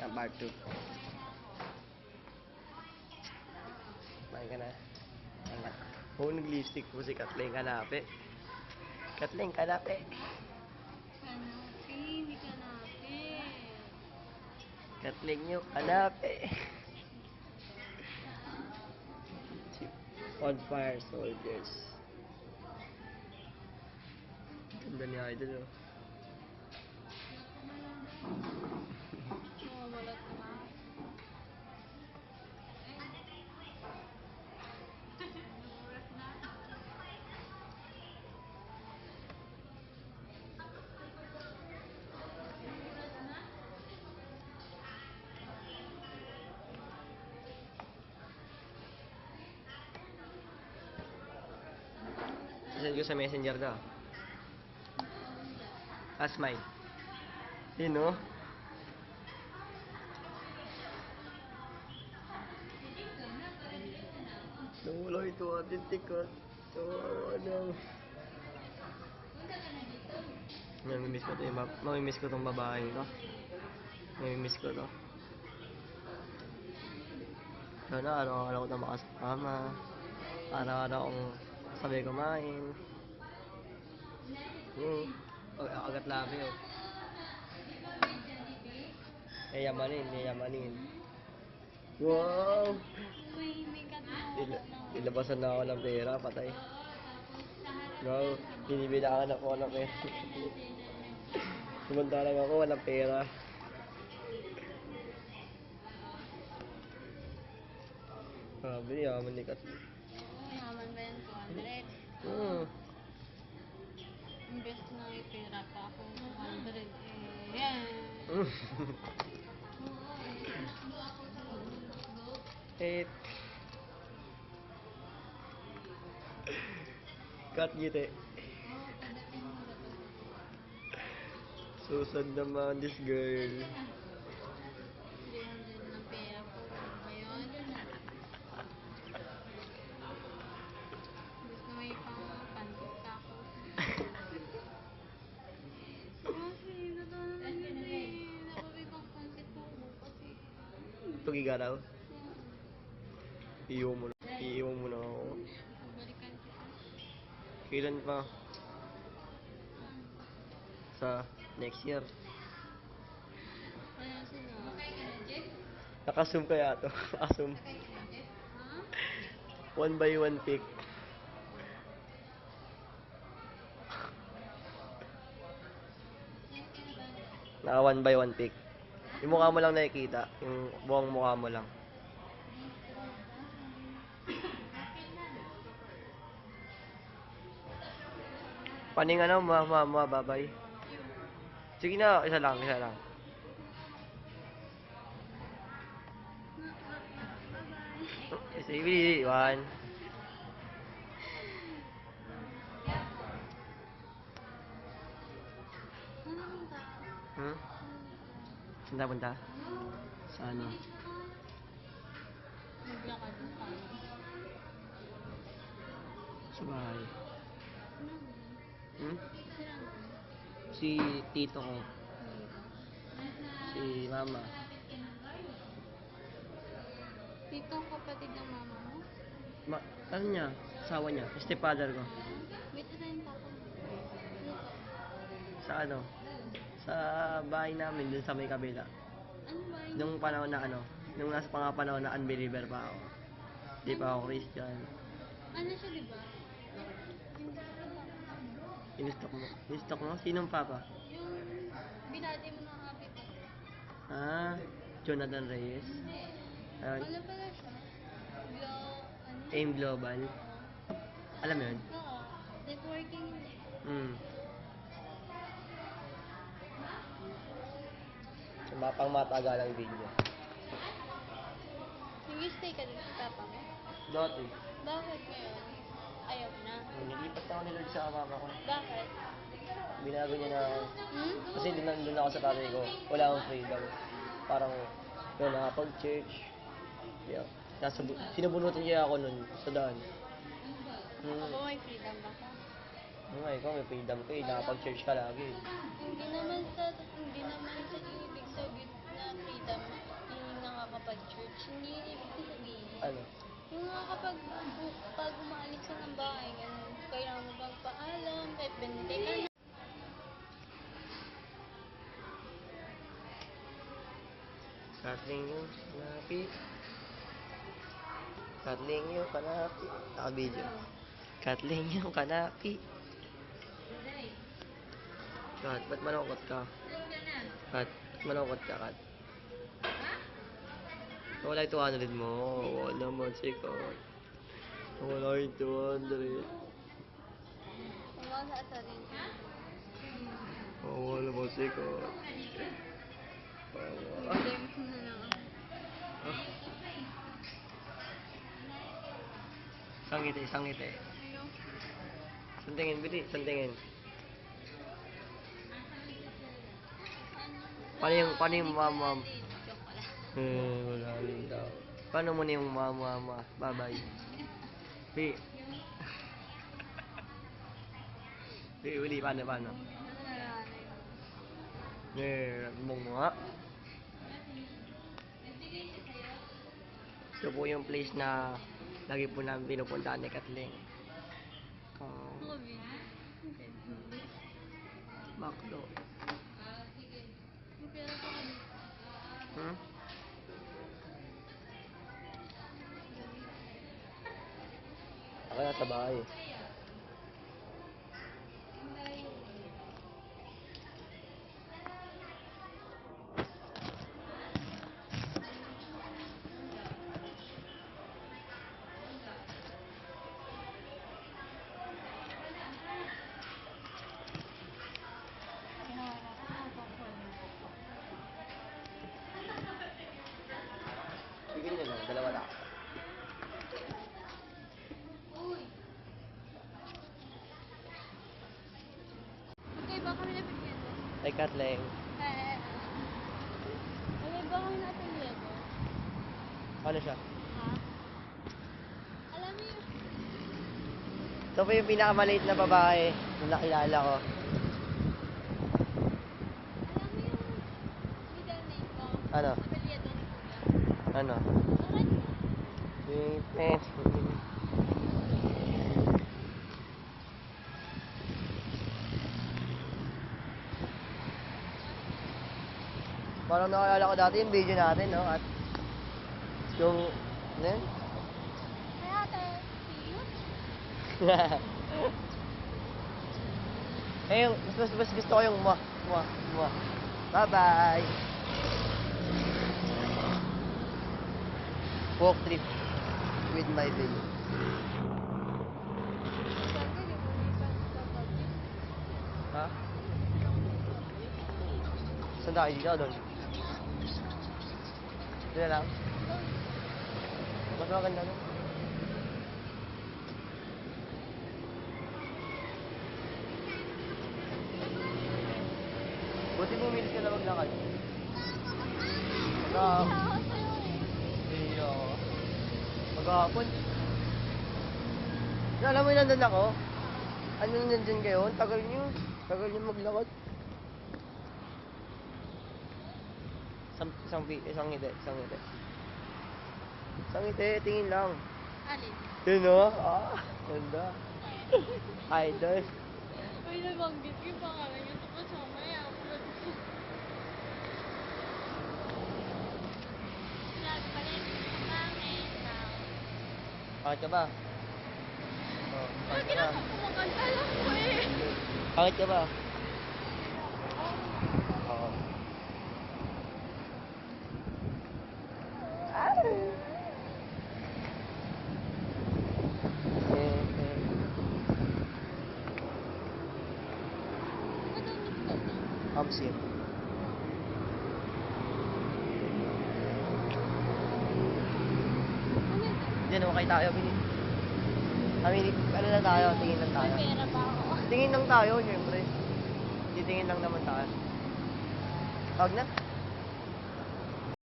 Ang part 2. Kumain ka na. Oo, nag-lipstick po si Kathleen Kanape. Kathleen Kanape. Kanape, hindi kanape. Kathleen yung Kanape. On Fire Soldiers. Ganda ni Idol, oh. Mawalat na. Send ko sa messenger daw. Smile. Yun, oh. Wala ito ating tikat. So, ano. Mamimiss ko tong babae ko. Mamimiss ko to. Sana araw-araw ko na makasama. Araw-araw akong sabay kumain. Agat labi, oh. Yayamanin. Wow! Ilabasan na ako ng pera, patay. Wow, binibilangan ako ng pera. Samantalang ako walang pera. Sabi, yaman ni Kat. Yaman ba yan? 200? Imbes na ipira pa ako 200 eh. Yan. Kat gitu. Susad naman this girl. 300 ng pera ko. Ngayon, gusto may pang-pantik ka ako. Kasi, totoo naman yun eh. Nakabig ang pantik ko bukas eh. Pagigaraw. Iiwan mo na ako. Balikan kita. Kailan pa? Sa next year. Ayan sila. Okay ka na, Jeff? Nakasum kaya to. Nakasum. Ha? 1 by 1 pick. Naka 1 by 1 pick. Yung mukha mo lang nakikita. Yung buong mukha mo lang. Paning ano, babay. Sige na, isa lang. Bye-bye. Sige, 1. Saan punta? Sa ano? Naglakad na tayo. Sa bahay. Sino? Si tito ko. Si mama. Tito ang kapatid ng mama mo? Ano niya? Asawa niya. Stepfather ko. Wait na yung papa mo. Sa ano? Sa bahay namin, dun sa may kabila. Ano ba yun? Nung panahon na ano, nung nasa panahon na unbeliever pa ako. Di pa ako Christian. Ano siya, diba? In-stock mo? Sinong papa? Yung binati mo ng habit. Jonathan Reyes. Hindi. Ayun. Ano pala siya? AIM Global. Alam mo yun? Oo. Networking. Pang matagalang video. Nag-stay ka din sa papa mo? Dati. Bakit ngayon? Ayaw na. Nilipat ako ni Lord sa mama ko. Bakit? Binago niya na ako. Kasi doon ako sa tatay ko. Wala akong freedom. Parang doon nakapag-church. Yeah. Sinubunutan niya ako nun sa daan. Ako may freedom ba ka? Ikaw may freedom ka eh. Nakapag-church ka lagi. Hindi naman sa ibig sabihin na freedom pag umaalis ka ng bahay, ganun, kailangan mo bang paalam, kahit bente ka na. Kathleen yung kanapi. Kathleen yung kanapi. Naka-video. Kathleen yung kanapi. Kat, ba't malungkot ka? Kat, ba't malungkot ka, Kat? Wala yung 200 mo. Wala naman si Kat. Wala yung 200. Wala sa sarili. Wala naman si Kat. Bigay mo na lang ako. Sangiti, sangiti. Ayun. Santingin, bili, santingin. Paano yung mama? Joke pala. Wala rin daw. Paano mo na yung mama? Bye-bye. Bi. Bi, uli, paano? Ano na yun? Mong nga. Ito po yung place na lagi po namin pinupuntahan ni Kathleen. Mga video. Baklo. May pera pa kami. Hmm? Ako na sa bahay. Bigyan nyo lang, dalawa lang. Okay, baka kami napigyan mo. Ay, Kathleen. Okay, baka kami napigyan mo. Paano siya? Ha? Alam mo yun? Ito po yung pinakamaliit na babae na nakilala ko. Alam mo yung middle name ko? Ano? Apelyido ni Kuya. Ano? Bakit? Parang nakalala ko dati yung video natin, no? At yung... Ano yun? Kaya ate, see you? Eh, yung mas gusto ko yung muah. Bye-bye! Walk trip with my baby. Sabi, di mo lipat sa public. Ha? Saan tayo dito? Doon? Dito lang? Mas maganda no? Buti bumilis ka na maglakad. Hindi ako. Maghapon. Alam mo yung nandun ako? Ano nandun kayo? Ang tagal nyo. Tagal nyo maglakad. Isang ngiti. Isang ngiti, tingin lang. Alin? Yun o. Ganda. Idol. Uy, nabanggit ko yung pangalan niya. Tapos mamaya ako sinabi pa rin, pangit daw. Pangit ka ba? Oh, pangit ka ba? Kumakanta lang ko eh. Pangit ka ba? Oo. Hamsin. Diyan o, kayo tayo. Ano na tayo? Tingin lang tayo. May pera pa ako. Tingin lang tayo, syempre. Titingin lang naman tayo. Wag na.